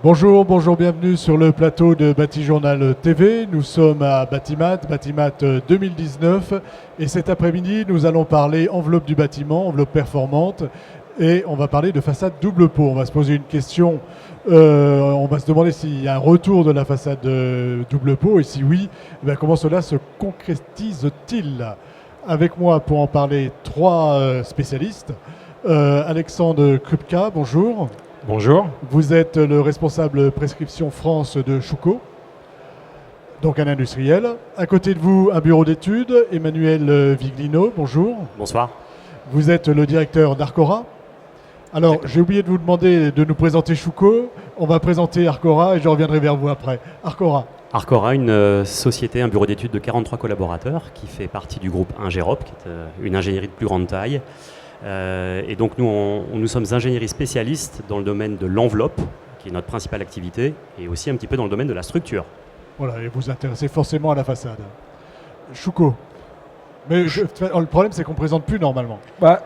Bonjour, bonjour, bienvenue sur le plateau de Batijournal TV. Nous sommes à Batimat 2019 et cet après-midi, nous allons parler enveloppe du bâtiment, enveloppe performante et on va parler de façade double pot. On va se poser une question, on va se demander s'il y a un retour de la façade double pot et si oui, comment cela se concrétise-t-il? Avec moi pour en parler trois spécialistes. Alexandre Krupka, bonjour. Bonjour. Vous êtes le responsable prescription France de Choucault, donc un industriel. À côté de vous, un bureau d'études, Emmanuel Viglino, bonjour. Bonsoir. Vous êtes le directeur d'Arcora. Alors, j'ai oublié de vous demander de nous présenter Choucault. On va présenter Arcora et je reviendrai vers vous après. Arcora. Arcora, une société, un bureau d'études de 43 collaborateurs qui fait partie du groupe Ingérop, qui est une ingénierie de plus grande taille. Et donc nous sommes ingénierie spécialistes dans le domaine de l'enveloppe, qui est notre principale activité, et aussi un petit peu dans le domaine de la structure. Voilà, et vous intéressez forcément à la façade. Choucault. Mais le problème, c'est qu'on ne présente plus normalement.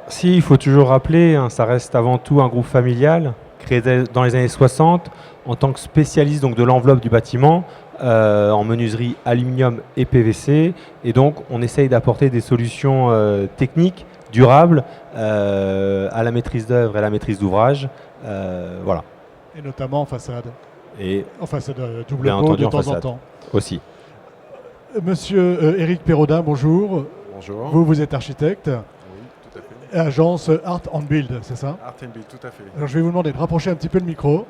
Si, il faut toujours rappeler, ça reste avant tout un groupe familial, créé dans les années 60, en tant que spécialiste donc, de l'enveloppe du bâtiment, en menuiserie aluminium et PVC. Et donc, on essaye d'apporter des solutions techniques, durable, à la maîtrise d'œuvre et à la maîtrise d'ouvrage. Voilà. Et notamment en façade. Et en façade double pot de temps en temps. Aussi. Monsieur Éric Perrodin, bonjour. Bonjour. Vous êtes architecte. Oui, tout à fait. Agence Art and Build, c'est ça? Art and Build, tout à fait. Alors je vais vous demander de rapprocher un petit peu le micro.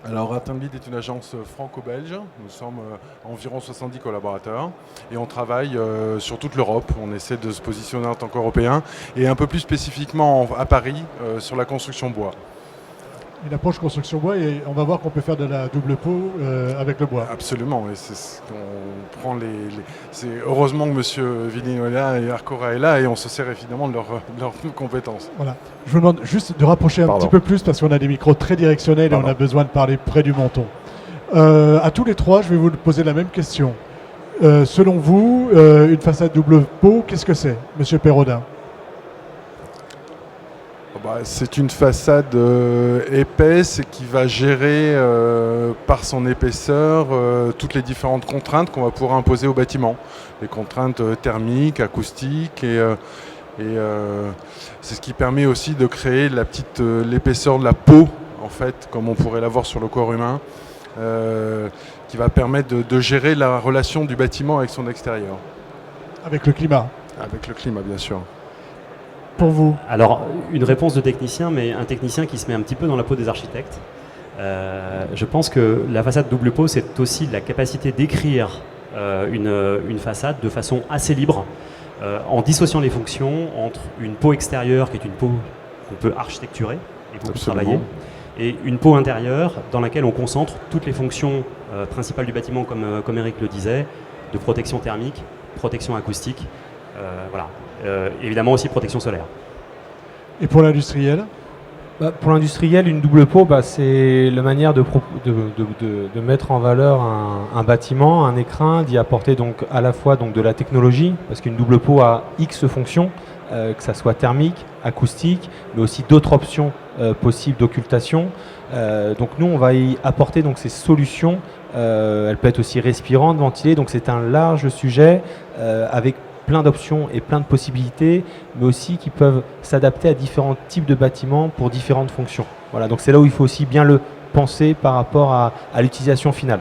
Alors Art and Build est une agence franco-belge. Nous sommes environ 70 collaborateurs et on travaille sur toute l'Europe. On essaie de se positionner en tant qu'Européen et un peu plus spécifiquement à Paris sur la construction bois. Une approche construction bois et on va voir qu'on peut faire de la double pot avec le bois. Absolument, et c'est ce qu'on prend c'est heureusement que M. Villino est là et Arcora est là et on se sert évidemment de leurs compétences. Voilà. Je vous demande juste de rapprocher un petit peu plus parce qu'on a des micros très directionnels et on a besoin de parler près du menton. À tous les trois, je vais vous poser la même question. Selon vous, une façade double pot, qu'est-ce que c'est, M. Perrodin? C'est une façade épaisse et qui va gérer par son épaisseur toutes les différentes contraintes qu'on va pouvoir imposer au bâtiment. Les contraintes thermiques, acoustiques et c'est ce qui permet aussi de créer l'épaisseur de la peau, en fait, comme on pourrait l'avoir sur le corps humain, qui va permettre de gérer la relation du bâtiment avec son extérieur. Avec le climat? Avec le climat, bien sûr. Pour vous? Alors, une réponse de technicien, mais un technicien qui se met un petit peu dans la peau des architectes. Je pense que la façade double pot, c'est aussi la capacité d'écrire une façade de façon assez libre, en dissociant les fonctions entre une peau extérieure, qui est une peau qu'on peut architecturer et beaucoup travailler, et une peau intérieure dans laquelle on concentre toutes les fonctions principales du bâtiment, comme Eric le disait, de protection thermique, protection acoustique, voilà. Évidemment aussi protection solaire. Et pour l'industriel? Pour l'industriel, une double pot, c'est la manière de mettre en valeur un bâtiment, un écrin, d'y apporter donc à la fois donc de la technologie, parce qu'une double pot a X fonctions, que ça soit thermique, acoustique, mais aussi d'autres options possibles d'occultation. Donc nous, on va y apporter donc ces solutions. Elle peut être aussi respirante, ventilée, donc c'est un large sujet avec plein d'options et plein de possibilités, mais aussi qui peuvent s'adapter à différents types de bâtiments pour différentes fonctions. Voilà, donc c'est là où il faut aussi bien le penser par rapport à l'utilisation finale.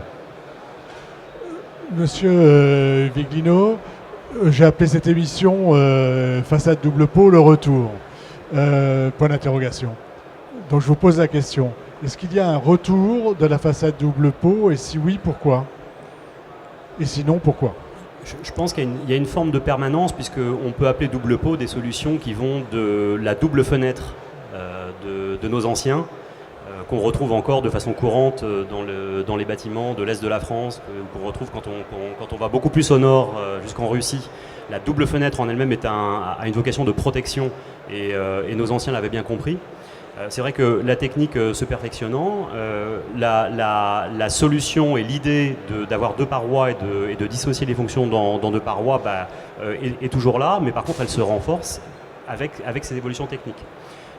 Monsieur Viglino, j'ai appelé cette émission Façade double pot, le retour. Point d'interrogation. Donc je vous pose la question. Est-ce qu'il y a un retour de la façade double pot et si oui, pourquoi? Et sinon, pourquoi? Je pense qu'il y a une forme de permanence, puisqu'on peut appeler double pot des solutions qui vont de la double fenêtre de nos anciens, qu'on retrouve encore de façon courante dans les bâtiments de l'Est de la France, qu'on retrouve quand on va beaucoup plus au nord, jusqu'en Russie. La double fenêtre en elle-même a une vocation de protection, et nos anciens l'avaient bien compris. C'est vrai que la technique se perfectionnant, la solution et l'idée d'avoir deux parois et de dissocier les fonctions dans deux parois est toujours là, mais par contre elle se renforce avec ces évolutions techniques.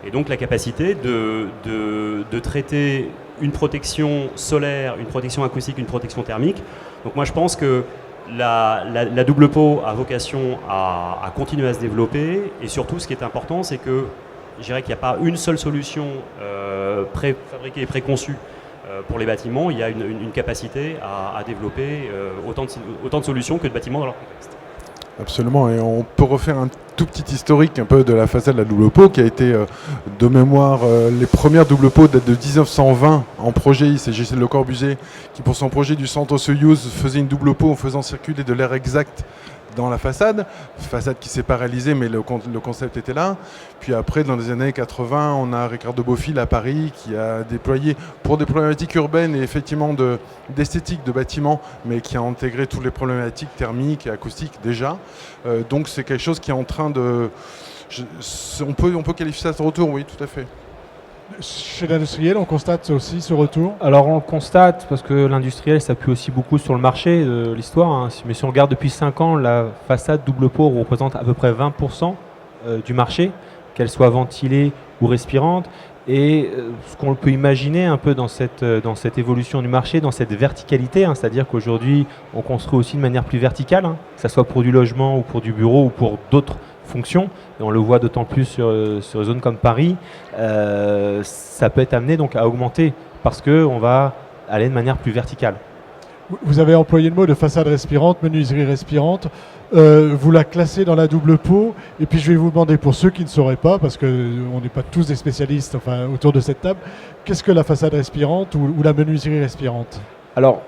et donc la capacité de traiter une protection solaire, une protection acoustique, une protection thermique. Donc moi je pense que la double peau a vocation à continuer à se développer, et surtout ce qui est important, c'est que je dirais qu'il n'y a pas une seule solution préfabriquée et préconçue pour les bâtiments. Il y a une capacité à développer autant de solutions que de bâtiments dans leur contexte. Absolument, et on peut refaire un tout petit historique un peu de la façade de la double peau qui a été de mémoire, les premières double peaux datent de 1920 en projet. C'est J.C. Le Corbusier qui, pour son projet du centre Soyouz, faisait une double peau en faisant circuler de l'air exact dans la façade qui s'est pas réalisée, mais le concept était là. Puis après, dans les années 80, on a Ricardo Bofill à Paris qui a déployé pour des problématiques urbaines et effectivement d'esthétique de bâtiments, mais qui a intégré toutes les problématiques thermiques et acoustiques déjà. Donc c'est quelque chose qui est en train de... On peut qualifier ça de retour, oui, tout à fait. Chez l'industriel, on constate aussi ce retour? Alors on le constate parce que l'industriel s'appuie aussi beaucoup sur le marché de l'histoire. Hein. Mais si on regarde depuis 5 ans, la façade double peau représente à peu près 20% du marché, qu'elle soit ventilée ou respirante. Et ce qu'on peut imaginer un peu dans cette évolution du marché, dans cette verticalité, hein, c'est-à-dire qu'aujourd'hui on construit aussi de manière plus verticale, hein, que ce soit pour du logement ou pour du bureau ou pour d'autres fonctions, et on le voit d'autant plus sur une zone comme Paris, ça peut être amené donc à augmenter parce qu'on va aller de manière plus verticale. Vous avez employé le mot de façade respirante, menuiserie respirante. Vous la classez dans la double peau, et puis je vais vous demander, pour ceux qui ne sauraient pas, parce qu'on n'est pas tous des spécialistes autour de cette table, qu'est-ce que la façade respirante ou la menuiserie respirante? Alors,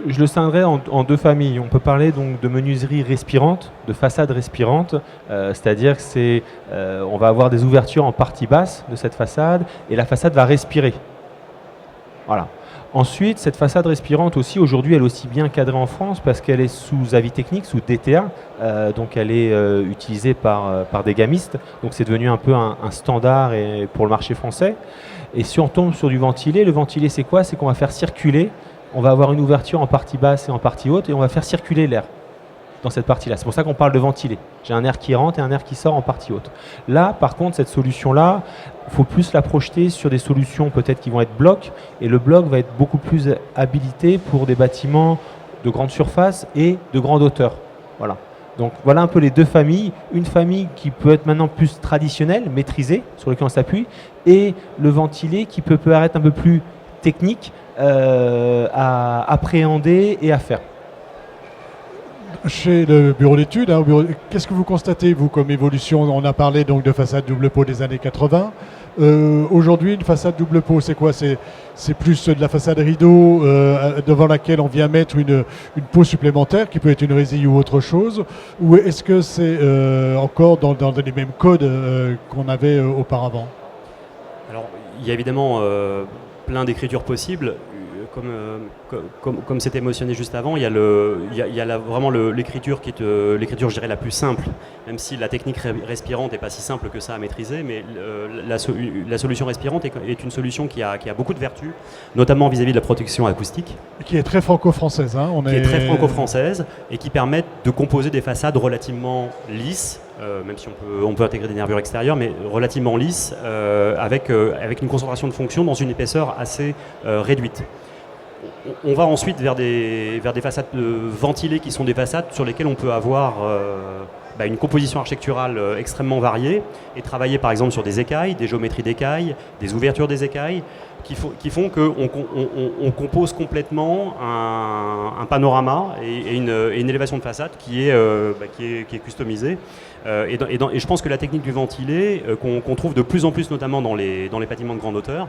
je le scindrais en deux familles. On peut parler donc de menuiserie respirante, de façade respirante, c'est-à-dire que on va avoir des ouvertures en partie basse de cette façade et la façade va respirer. Voilà. Ensuite, cette façade respirante aussi, aujourd'hui, elle est aussi bien cadrée en France parce qu'elle est sous avis technique, sous DTA, donc elle est utilisée par des gamistes. Donc c'est devenu un peu un standard pour le marché français. Et si on tombe sur du ventilé, le ventilé c'est quoi? C'est qu'on va faire circuler. On va avoir une ouverture en partie basse et en partie haute et on va faire circuler l'air dans cette partie-là. C'est pour ça qu'on parle de ventilé. J'ai un air qui rentre et un air qui sort en partie haute. Là, par contre, cette solution-là, il faut plus la projeter sur des solutions peut-être qui vont être blocs, et le bloc va être beaucoup plus habilité pour des bâtiments de grande surface et de grande hauteur. Voilà. Donc voilà un peu les deux familles. Une famille qui peut être maintenant plus traditionnelle, maîtrisée, sur laquelle on s'appuie, et le ventilé qui peut paraître un peu plus technique, à appréhender et à faire. Chez le bureau d'études, qu'est-ce que vous constatez, vous, comme évolution? On a parlé donc de façade double peau des années 80. Aujourd'hui, une façade double peau, c'est quoi? C'est plus de la façade rideau devant laquelle on vient mettre une peau supplémentaire qui peut être une résille ou autre chose? Ou est-ce que c'est encore dans les mêmes codes qu'on avait aupavrant? Alors, il y a évidemment plein d'écritures possibles. Comme c'était mentionné juste avant, il y a vraiment l'écriture qui est l'écriture, je dirais, la plus simple, même si la technique respirante n'est pas si simple que ça à maîtriser, mais la solution respirante est une solution qui a beaucoup de vertus, notamment vis-à-vis de la protection acoustique. Qui est très franco-française. Qui est très franco-française et qui permet de composer des façades relativement lisses, même si on peut intégrer des nervures extérieures, mais relativement lisses, avec une concentration de fonction dans une épaisseur assez réduite. On va ensuite vers des façades ventilées qui sont des façades sur lesquelles on peut avoir une composition architecturale extrêmement variée et travailler par exemple sur des écailles, des géométries d'écailles, des ouvertures des écailles qui font qu'on compose complètement un panorama et une élévation de façade qui est customisée. Et je pense que la technique du ventilé, qu'on trouve de plus en plus notamment dans les bâtiments de grande hauteur,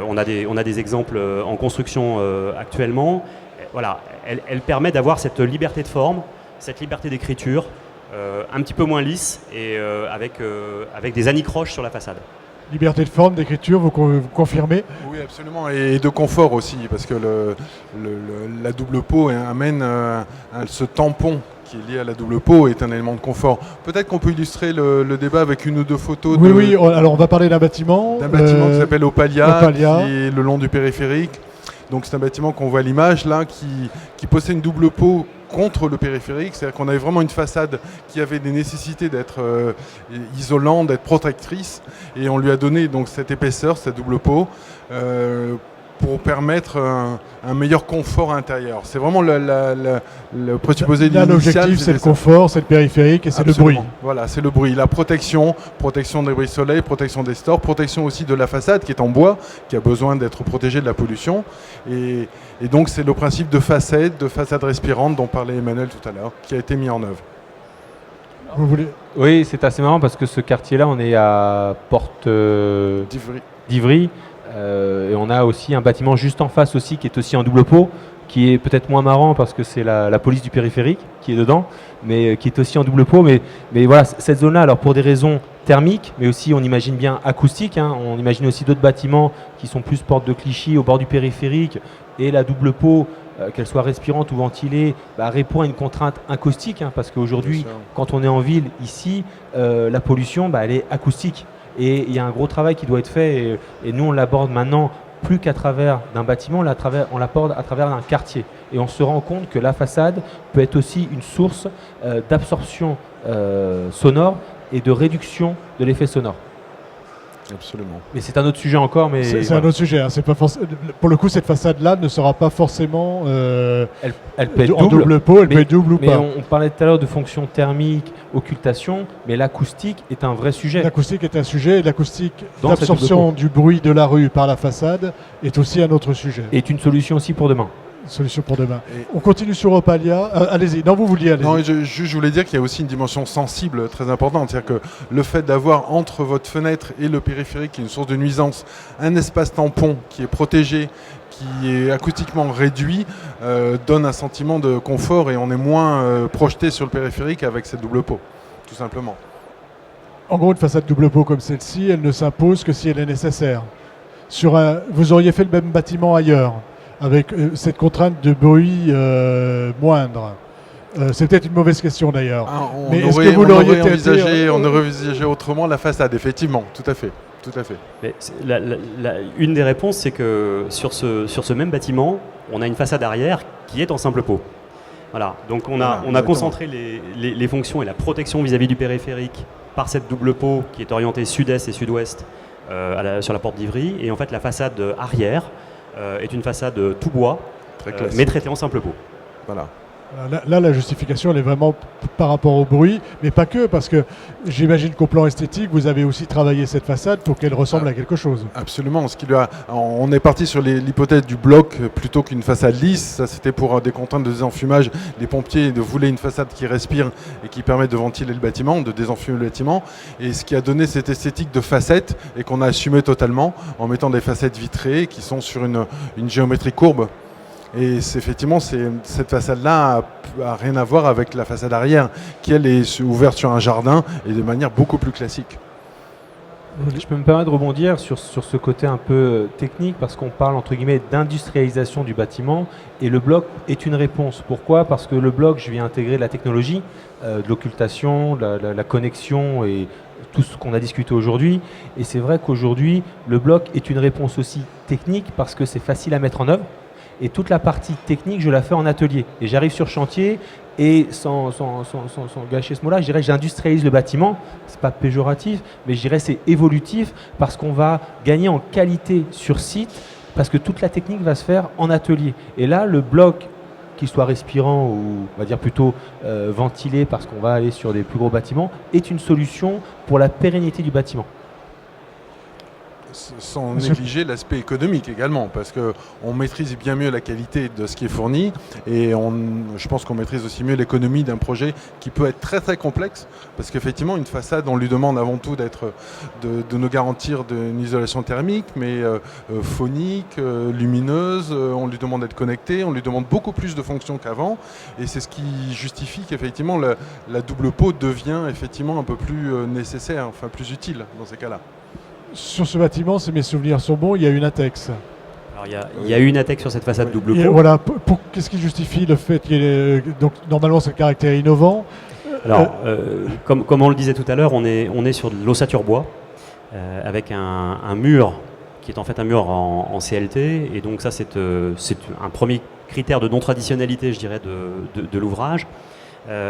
on a des exemples en construction actuellement. Voilà, elle permet d'avoir cette liberté de forme, cette liberté d'écriture, un petit peu moins lisse et avec des anicroches sur la façade. Liberté de forme, d'écriture, vous confirmez? Oui, absolument, et de confort aussi, parce que la double peau amène ce tampon qui est lié à la double peau est un élément de confort. Peut-être qu'on peut illustrer le débat avec une ou deux photos. Oui, alors on va parler d'un bâtiment. Qui s'appelle Opalia, qui est le long du périphérique. Donc c'est un bâtiment qu'on voit à l'image là, qui possède une double peau contre le périphérique, c'est-à-dire qu'on avait vraiment une façade qui avait des nécessités d'être isolante, d'être protectrice, et on lui a donné donc cette épaisseur, cette double peau, pour permettre un meilleur confort intérieur. C'est vraiment le présupposé Là, initial. l'objectif, c'est le confort, c'est le périphérique et c'est le bruit. Voilà, c'est le bruit. La protection des bris soleil, protection des stores, protection aussi de la façade qui est en bois, qui a besoin d'être protégée de la pollution. Et donc, c'est le principe de façade respirante dont parlait Emmanuel tout à l'heure, qui a été mis en œuvre. Vous voulez... Oui, c'est assez marrant parce que ce quartier-là, on est à Porte d'Ivry. Et on a aussi un bâtiment juste en face aussi qui est aussi en double pot, qui est peut-être moins marrant parce que c'est la police du périphérique qui est dedans, mais qui est aussi en double pot. Mais voilà, cette zone-là, alors pour des raisons thermiques, mais aussi on imagine bien acoustiques, hein, on imagine aussi d'autres bâtiments qui sont plus porte de Clichy au bord du périphérique, et la double pot, qu'elle soit respirante ou ventilée, répond à une contrainte acoustique, hein, parce qu'aujourd'hui, quand on est en ville, ici, la pollution, elle est acoustique. Et il y a un gros travail qui doit être fait, et nous on l'aborde maintenant plus qu'à travers d'un bâtiment, on l'aborde à travers d'un quartier. Et on se rend compte que la façade peut être aussi une source d'absorption sonore et de réduction de l'effet sonore. Absolument. Mais c'est un autre sujet encore. Mais c'est un autre sujet. Hein. C'est pas pour le coup, cette façade-là ne sera pas forcément elle peut être en double pot, elle peut être double ou mais pas. On parlait tout à l'heure de fonction thermique, occultation, mais l'acoustique est un vrai sujet. L'acoustique est un sujet, et l'acoustique d'absorption du bruit de la rue par la façade est aussi un autre sujet. Est une solution aussi pour demain. Solution pour demain. On continue sur Opalia. Allez-y. Non, vous vouliez aller. Non, je voulais dire qu'il y a aussi une dimension sensible très importante. C'est-à-dire que le fait d'avoir entre votre fenêtre et le périphérique, qui est une source de nuisance, un espace tampon qui est protégé, qui est acoustiquement réduit, donne un sentiment de confort, et on est moins projeté sur le périphérique avec cette double peau, tout simplement. En gros, une façade double peau comme celle-ci, elle ne s'impose que si elle est nécessaire. Vous auriez fait le même bâtiment ailleurs, avec cette contrainte de bruit moindre. C'est peut-être une mauvaise question d'ailleurs. Mais est-ce que vous l'auriez envisagé, on aurait envisagé autrement la façade, effectivement, tout à fait. Tout à fait. Mais une des réponses, c'est que sur ce même bâtiment, on a une façade arrière qui est en simple pot. Voilà. Donc on a concentré les fonctions et la protection vis-à-vis du périphérique par cette double pot qui est orientée sud-est et sud-ouest sur la porte d'Ivry. Et en fait, la façade arrière est une façade tout bois, mais traitée en simple pot. Voilà. Là, la justification, elle est vraiment par rapport au bruit, mais pas que, parce que j'imagine qu'au plan esthétique, vous avez aussi travaillé cette façade pour qu'elle ressemble à quelque chose. Absolument. On est parti sur l'hypothèse du bloc plutôt qu'une façade lisse. Ça, c'était pour des contraintes de désenfumage. Les pompiers voulaient une façade qui respire et qui permet de ventiler le bâtiment, de désenfumer le bâtiment. Et ce qui a donné cette esthétique de facettes et qu'on a assumé totalement en mettant des facettes vitrées qui sont sur une géométrie courbe. Et effectivement, cette façade-là n'a rien à voir avec la façade arrière, qui elle est ouverte sur un jardin et de manière beaucoup plus classique. Je peux me permettre de rebondir sur ce côté un peu technique, parce qu'on parle entre guillemets d'industrialisation du bâtiment, et le bloc est une réponse. Pourquoi ? Parce que le bloc, je viens intégrer la technologie, de l'occultation, la connexion et tout ce qu'on a discuté aujourd'hui. Et c'est vrai qu'aujourd'hui, le bloc est une réponse aussi technique parce que c'est facile à mettre en œuvre. Et toute la partie technique, je la fais en atelier. Et j'arrive sur chantier et sans gâcher ce mot-là, je dirais que j'industrialise le bâtiment. C'est pas péjoratif, mais je dirais que c'est évolutif parce qu'on va gagner en qualité sur site parce que toute la technique va se faire en atelier. Et là, le bloc, qu'il soit respirant ou on va dire plutôt ventilé parce qu'on va aller sur des plus gros bâtiments, est une solution pour la pérennité du bâtiment. Sans négliger l'aspect économique également, parce qu'on maîtrise bien mieux la qualité de ce qui est fourni, et je pense qu'on maîtrise aussi mieux l'économie d'un projet qui peut être très très complexe, parce qu'effectivement une façade, on lui demande avant tout de nous garantir une isolation thermique, mais phonique, lumineuse, on lui demande d'être connecté, on lui demande beaucoup plus de fonctions qu'avant, et c'est ce qui justifie qu'effectivement la double peau devient effectivement un peu plus nécessaire, enfin plus utile dans ces cas-là. Sur ce bâtiment, si mes souvenirs sont bons, il y a une ATEX. Alors il y a une ATEX sur cette façade double pot. Voilà, qu'est-ce qui justifie le fait qu'il y ait... Donc normalement c'est le caractère innovant. Alors, comme on le disait tout à l'heure, on est sur de l'ossature bois avec un mur qui est en fait un mur en CLT. Et donc ça, c'est un premier critère de non-traditionnalité, je dirais, de l'ouvrage.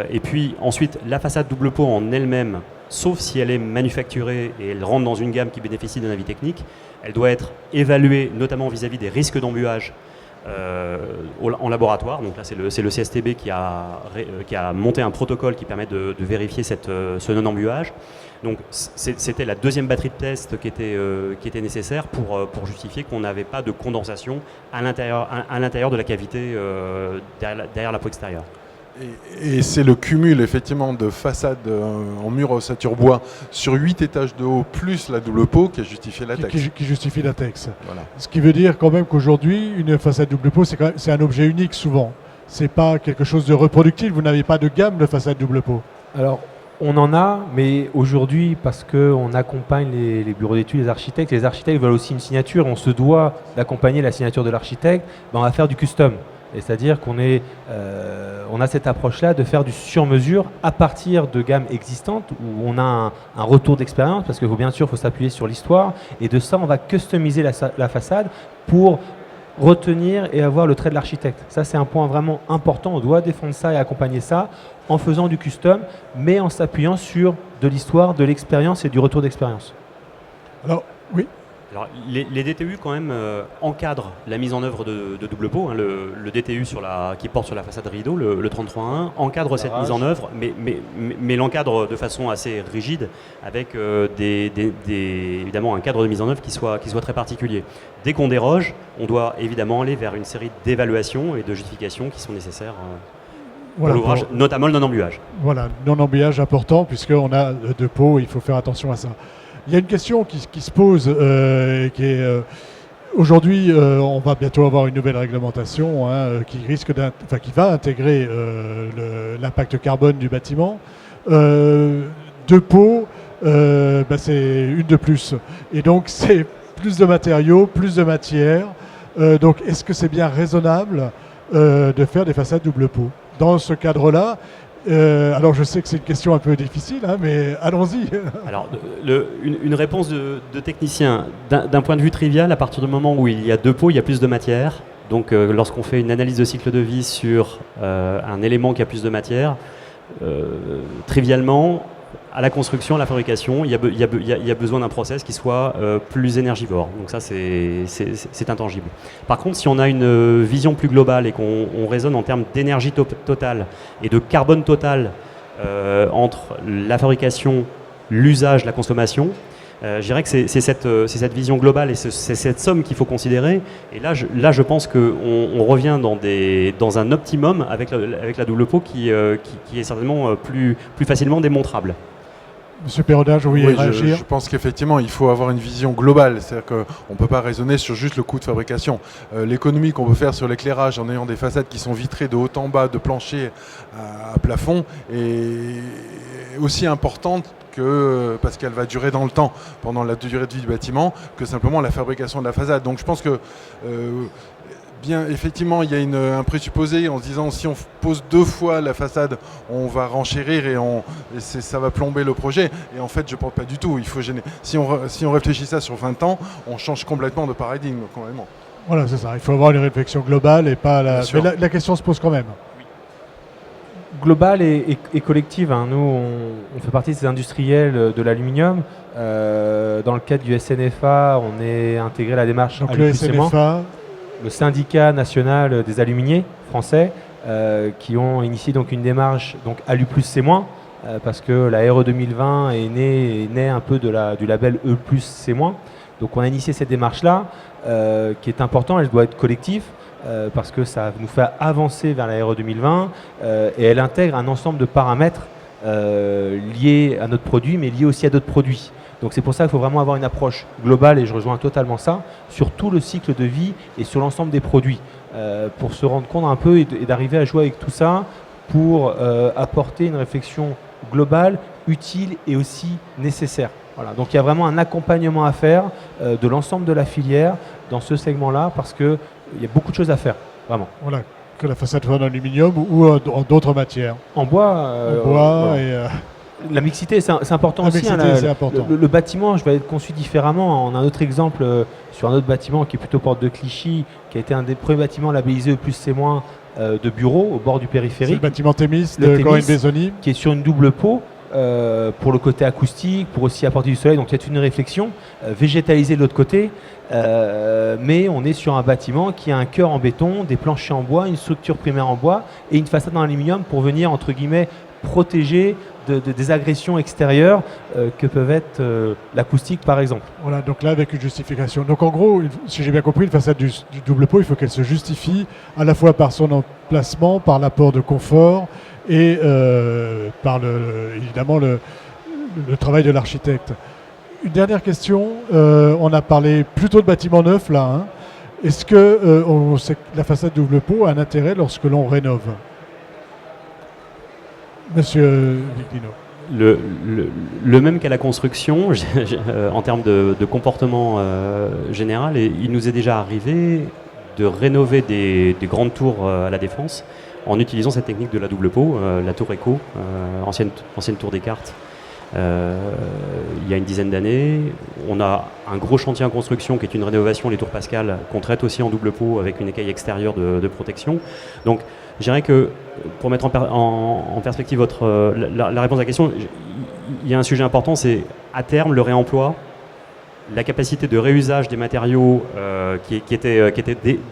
Et puis ensuite, la façade double pot en elle-même, sauf si elle est manufacturée et elle rentre dans une gamme qui bénéficie d'un avis technique, elle doit être évaluée notamment vis-à-vis des risques d'embuage en laboratoire. Donc là, c'est le CSTB qui a monté un protocole qui permet de vérifier ce non-embuage. Donc c'était la deuxième batterie de test qui était nécessaire pour justifier qu'on n'avait pas de condensation à l'intérieur de la cavité derrière la peau extérieure. Et c'est le cumul effectivement de façades en mur ossature bois sur 8 étages de haut plus la double peau qui a justifié la taxe. Qui justifie la taxe. Voilà. Ce qui veut dire quand même qu'aujourd'hui, une façade double peau, c'est un objet unique souvent. C'est pas quelque chose de reproductible. Vous n'avez pas de gamme de façade double peau. Alors, on en a, mais aujourd'hui, parce qu'on accompagne les bureaux d'études, les architectes veulent aussi une signature, on se doit d'accompagner la signature de l'architecte, on va faire du custom. Et c'est-à-dire qu'on a cette approche-là de faire du sur-mesure à partir de gammes existantes où on a un retour d'expérience, parce qu'il faut bien sûr s'appuyer sur l'histoire, et de ça, on va customiser la façade pour retenir et avoir le trait de l'architecte. Ça, c'est un point vraiment important. On doit défendre ça et accompagner ça en faisant du custom, mais en s'appuyant sur de l'histoire, de l'expérience et du retour d'expérience. Alors, oui. Alors, les DTU quand même encadrent la mise en œuvre de double pot. Hein, le DTU qui porte sur la façade rideau, le 33.1, encadre cette mise en œuvre, mais l'encadre de façon assez rigide, avec évidemment un cadre de mise en œuvre qui soit très particulier. Dès qu'on déroge, on doit évidemment aller vers une série d'évaluations et de justifications qui sont nécessaires pour l'ouvrage, notamment le non-embuage. Voilà, non-embuage important, puisqu'on a deux pots, il faut faire attention à ça. Il y a une question qui se pose, qui est aujourd'hui, on va bientôt avoir une nouvelle réglementation qui va intégrer l'impact carbone du bâtiment. Deux pots, c'est une de plus, et donc c'est plus de matériaux, plus de matière. Donc, est-ce que c'est bien raisonnable de faire des façades double pot dans ce cadre-là? Alors je sais que c'est une question un peu difficile, hein, mais allons-y. Alors une réponse de technicien, d'un point de vue trivial, à partir du moment où il y a deux pots, il y a plus de matière. Donc lorsqu'on fait une analyse de cycle de vie sur un élément qui a plus de matière, trivialement, à la construction, à la fabrication, il y a besoin d'un process qui soit plus énergivore. Donc ça, c'est intangible. Par contre, si on a une vision plus globale et qu'on raisonne en termes d'énergie totale et de carbone total entre la fabrication, l'usage, la consommation, je dirais que c'est cette vision globale et c'est cette somme qu'il faut considérer. Et là, je pense qu'on revient dans un optimum avec la double pot qui est certainement plus facilement démontrable. Monsieur Perrodin, je voulais réagir. Je pense qu'effectivement, il faut avoir une vision globale. C'est-à-dire qu'on ne peut pas raisonner sur juste le coût de fabrication. L'économie qu'on peut faire sur l'éclairage en ayant des façades qui sont vitrées de haut en bas, de plancher à plafond, est aussi importante parce qu'elle va durer dans le temps, pendant la durée de vie du bâtiment, que simplement la fabrication de la façade. Donc je pense que effectivement, il y a un présupposé en se disant si on pose deux fois la façade, on va renchérir et ça va plomber le projet. Et en fait, je ne pense pas du tout. Il faut si on réfléchit ça sur 20 ans, on change complètement de paradigme, complètement. Voilà, c'est ça. Il faut avoir une réflexion globale et pas la... Mais la question se pose quand même. Globale et collective. Hein. Nous, on fait partie des industriels de l'aluminium. Dans le cadre du SNFA, on est intégré à la démarche. Donc le SNFA, le syndicat national des aluminiers français, qui ont initié donc une démarche donc Alu plus C-, parce que la RE 2020 est née un peu du label E plus C-. Donc on a initié cette démarche-là, qui est importante, elle doit être collective, parce que ça nous fait avancer vers la RE 2020, et elle intègre un ensemble de paramètres liés à notre produit, mais liés aussi à d'autres produits. Donc c'est pour ça qu'il faut vraiment avoir une approche globale, et je rejoins totalement ça, sur tout le cycle de vie et sur l'ensemble des produits, pour se rendre compte un peu et d'arriver à jouer avec tout ça pour apporter une réflexion globale, utile et aussi nécessaire. Voilà. Donc il y a vraiment un accompagnement à faire de l'ensemble de la filière dans ce segment-là, parce qu'il y a beaucoup de choses à faire, vraiment. Voilà, que la façade soit en aluminium ou en d'autres matières. En bois. En bois voilà. La mixité, c'est important La aussi. mixité, c'est important. Le bâtiment, je vais être conçu différemment. On a un autre exemple sur un autre bâtiment qui est plutôt porte de Clichy, qui a été un des premiers bâtiments labellisés E+C- de bureaux au bord du C'est le périphérique, bâtiment Thémis Le de Thémis. Corinne Besoni. qui est sur une double peau pour le côté acoustique, pour aussi apporter du soleil. Donc c'est une réflexion végétalisée de l'autre côté. Mais on est sur un bâtiment qui a un cœur en béton, des planchers en bois, une structure primaire en bois et une façade en aluminium pour venir, entre guillemets, protéger des agressions extérieures que peuvent être l'acoustique par exemple. Voilà, donc là avec une justification. Donc en gros, si j'ai bien compris, une façade du double pot, il faut qu'elle se justifie à la fois par son emplacement, par l'apport de confort et par évidemment le travail de l'architecte. Une dernière question, on a parlé plutôt de bâtiments neufs là. Hein. Est-ce que on sait que la façade double pot a un intérêt lorsque l'on rénove? Monsieur Viglino. Le même qu'à la construction, en termes de comportement général, et il nous est déjà arrivé de rénover des grandes tours à la Défense en utilisant cette technique de la double pot, la tour Echo, ancienne tour des cartes. Il y a une dizaine d'années, on a un gros chantier en construction qui est une rénovation, les tours Pascal, qu'on traite aussi en double pot avec une écaille extérieure de protection. Donc je dirais que pour mettre en perspective la réponse à la question, il y a un sujet important, c'est à terme le réemploi, la capacité de réusage des matériaux qui était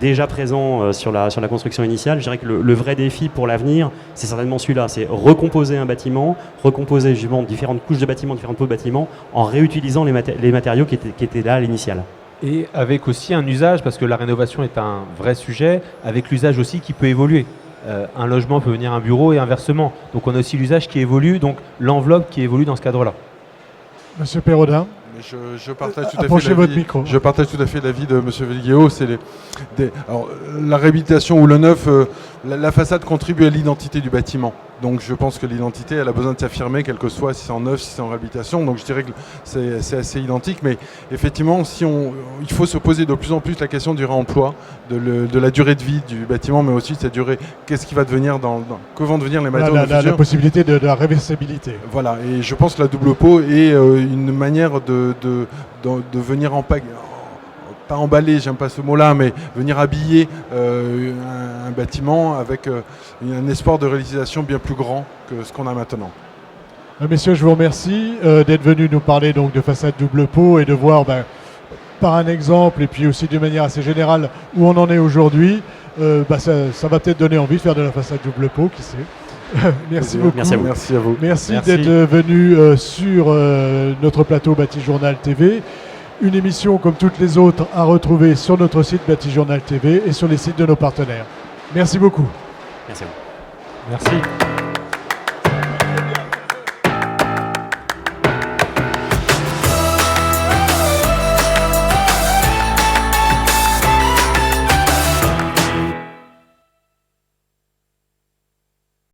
déjà présent sur la construction initiale. Je dirais que le vrai défi pour l'avenir, c'est certainement celui-là, c'est recomposer un bâtiment, recomposer justement différentes couches de bâtiments, différentes peaux de bâtiments, en réutilisant les matériaux qui étaient là à l'initiale. Et avec aussi un usage, parce que la rénovation est un vrai sujet, avec l'usage aussi qui peut évoluer. Un logement peut devenir un bureau et inversement. Donc on a aussi l'usage qui évolue, donc l'enveloppe qui évolue dans ce cadre-là. Monsieur Perrodin. Je partage tout à Approchez fait votre l'avis. micro. Je partage tout à fait l'avis de M. Viguiot. Alors, la réhabilitation ou le neuf, la façade contribue à l'identité du bâtiment. Donc je pense que l'identité, elle a besoin de s'affirmer, quel que soit si c'est en neuf, si c'est en réhabilitation. Donc je dirais que c'est assez identique. Mais effectivement, il faut se poser de plus en plus la question du réemploi, de la durée de vie du bâtiment, mais aussi de sa durée. Qu'est-ce qui va devenir que vont devenir les matériaux La possibilité de la réversibilité. Voilà, et je pense que la double pot est une manière de venir pas emballer, j'aime pas ce mot-là, mais venir habiller un bâtiment avec un espoir de réalisation bien plus grand que ce qu'on a maintenant. Messieurs, je vous remercie d'être venus nous parler donc de façade double pot et de voir par un exemple et puis aussi de manière assez générale où on en est aujourd'hui. Ça va peut-être donner envie de faire de la façade double pot, qui sait. Merci beaucoup. Merci à vous. Merci à vous. Merci d'être venu sur notre plateau Bâti-Journal TV. Une émission comme toutes les autres à retrouver sur notre site Bâti-Journal TV et sur les sites de nos partenaires. Merci beaucoup. Merci à vous. Merci.